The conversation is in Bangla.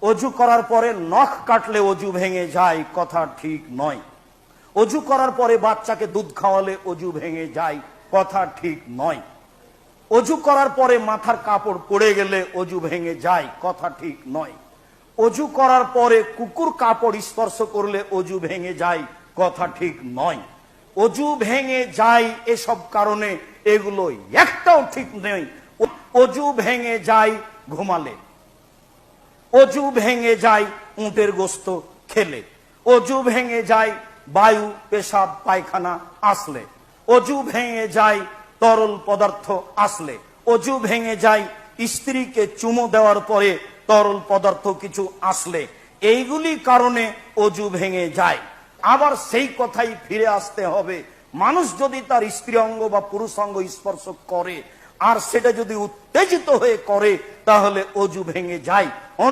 অজু করার পরে নখ কাটলে অজু ভেঙে যায়, কথা ঠিক নয়। অজু করার পরে বাচ্চাকে দুধ খাওয়ালে অজু ভেঙে যায়, কথা ঠিক নয়। অজু করার পরে মাথার কাপড় পড়ে গেলে অজু ভেঙে যায়, কথা ঠিক নয়। অজু করার পরে কুকুর কাপড় স্পর্শ করলে অজু ভেঙে যায়, কথা ঠিক নয়। অজু ভেঙে যায় এসব কারণে, এগুলো একটাও ঠিক নেই। অজু ভেঙে যায় ঘুমালে, অজু ভেঙে যায় উটের গোস্ত খেলে, অজু ভেঙে যায় বায়ু পেশাব পায়খানা আসলে, অজু ভেঙে যায় তরল পদার্থ আসলে, অজু ভেঙে যায় স্ত্রীকে চুমো দেওয়ার পরে তরল পদার্থ কিছু আসলে, এইগুলি কারণে অজু ভেঙে যায়। আবার সেই কথাই ফিরে আসতে হবে, মানুষ যদি তার স্ত্রী অঙ্গ বা পুরুষ অঙ্গ স্পর্শ করে আর সেটা যদি উত্তেজিত হয়ে করে তাহলে অজু ভেঙে যায়।